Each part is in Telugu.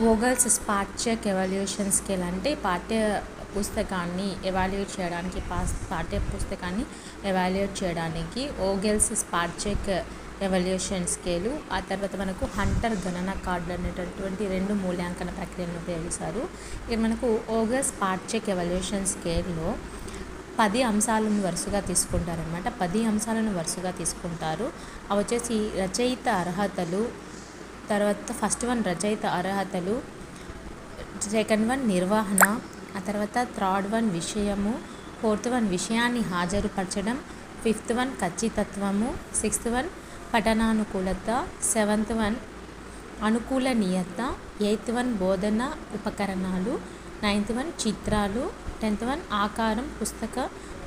వోగల్స్ స్పాట్ చెక్ ఎవాల్యుయేషన్ స్కేల్ అంటే పాఠ్య పుస్తకాన్ని ఎవాల్యుయేట్ చేయడానికి పాఠ్య పుస్తకాన్ని ఎవాల్యుయేట్ చేయడానికి Vogels spot check evaluation scale. ఆ తర్వాత మనకు హంటర్ గణన కార్డులు అనేటటువంటి 2 మూల్యాంకన ప్రక్రియలను ఉపయోగిస్తారు. ఇక మనకు వోగెల్స్ స్పాట్ చెక్ ఎవాల్యుయేషన్ స్కేల్లో 10 అంశాలను వరుసగా తీసుకుంటారనమాట. 10 అంశాలను వరుసగా తీసుకుంటారు. అవి వచ్చేసి రచయిత అర్హతలు, తర్వాత ఫస్ట్ వన్ రచయిత అర్హతలు, సెకండ్ వన్ నిర్వహణ, ఆ తర్వాత థర్డ్ వన్ విషయము, ఫోర్త్ వన్ విషయాన్ని హాజరుపరచడం, ఫిఫ్త్ వన్ ఖచ్చితత్వము, సిక్స్త్ వన్ పఠనానుకూలత, సెవెంత్ వన్ అనుకూలనీయత, ఎయిత్ వన్ బోధన ఉపకరణాలు, నైన్త్ వన్ చిత్రాలు, 10th వన్ ఆకారం పుస్తక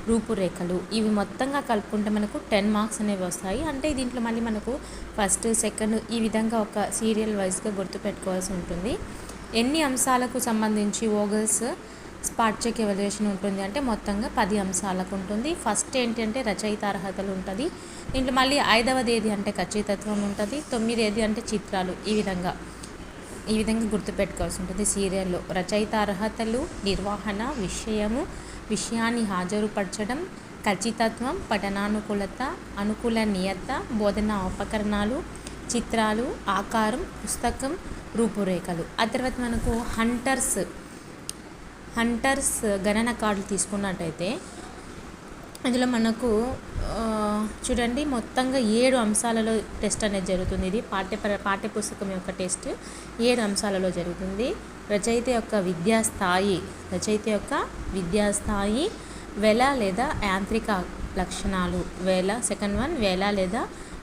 రూపురేఖలు. ఇవి మొత్తంగా కలుపుకుంటే మనకు 10 మార్క్స్ అనేవి వస్తాయి. అంటే దీంట్లో మళ్ళీ మనకు ఫస్ట్ సెకండ్ ఈ విధంగా ఒక సీరియల్ వైజ్గా గుర్తుపెట్టుకోవాల్సి ఉంటుంది. ఎన్ని అంశాలకు సంబంధించి వోగెల్స్ స్పాట్ చెక్ ఎవాల్యుయేషన్ ఉంటుంది అంటే మొత్తంగా 10 అంశాలకు ఉంటుంది. ఫస్ట్ ఏంటంటే రచయిత అర్హతలు ఉంటుంది. దీంట్లో మళ్ళీ 5వది ఏది అంటే ఖచ్చితత్వం ఉంటుంది. 9 ఏది అంటే చిత్రాలు. ఈ విధంగా గుర్తుపెట్టుకోవాల్సి ఉంటుంది. సీరియల్లో రచయిత అర్హతలు, నిర్వహణ, విషయము, విషయాన్ని హాజరుపరచడం, ఖచ్చితత్వం, పఠనానుకూలత, అనుకూలనీయత, బోధనా ఉపకరణాలు, చిత్రాలు, ఆకారం, పుస్తకం రూపురేఖలు. ఆ తర్వాత మనకు హంటర్స్ గణన కార్డులు తీసుకున్నట్టయితే ఇందులో మనకు చూడండి మొత్తంగా 7 అంశాలలో టెస్ట్ అనేది జరుగుతుంది. ఇది పాఠ్యపుస్తకం యొక్క టెస్ట్ 7 అంశాలలో జరుగుతుంది. రచయిత యొక్క విద్యాస్థాయి, వేళ లేదా యాంత్రిక లక్షణాలు, సెకండ్ వన్ వేళ లేదా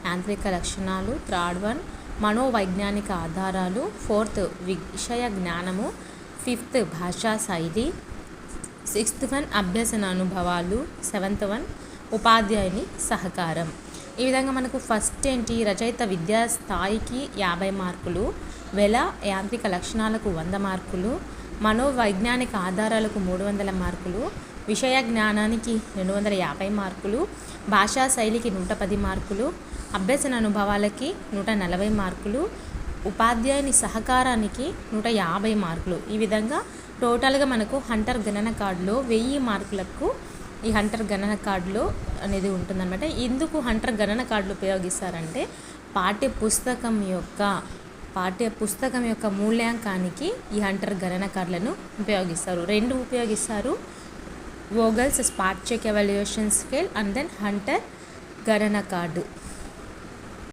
యాంత్రిక లక్షణాలు, థర్డ్ వన్ మనోవైజ్ఞానిక ఆధారాలు, ఫోర్త్ విషయ జ్ఞానము, ఫిఫ్త్ భాషా శైలి, సిక్స్త్ వన్ అభ్యసన అనుభవాలు, సెవెంత్ వన్ ఉపాధ్యాయుని సహకారం. ఈ విధంగా మనకు ఫస్ట్ ఏంటి రచయిత విద్యా స్థాయికి 50 మార్కులు, వేళ యాంత్రిక లక్షణాలకు 100 మార్కులు, మనోవైజ్ఞానిక ఆధారాలకు 300 మార్కులు, విషయ జ్ఞానానికి 250 మార్కులు, భాషా శైలికి 110 మార్కులు, అభ్యసన అనుభవాలకి 140 మార్కులు, ఉపాధ్యాయుని సహకారానికి 150 మార్కులు. ఈ విధంగా టోటల్గా మనకు హంటర్ గణన కార్డులో 1000 మార్కులకు ఈ హంటర్ గణన కార్డులో అనేది ఉంటుందన్నమాట. ఎందుకు హంటర్ గణన కార్డులు ఉపయోగిస్తారంటే పాఠ్యపుస్తకం యొక్క మూల్యాంకానికి ఈ హంటర్ గణన కార్డులను ఉపయోగిస్తారు. 2 ఉపయోగిస్తారు, Vogel's spot check evaluation scale and then Hunter గణన కార్డు.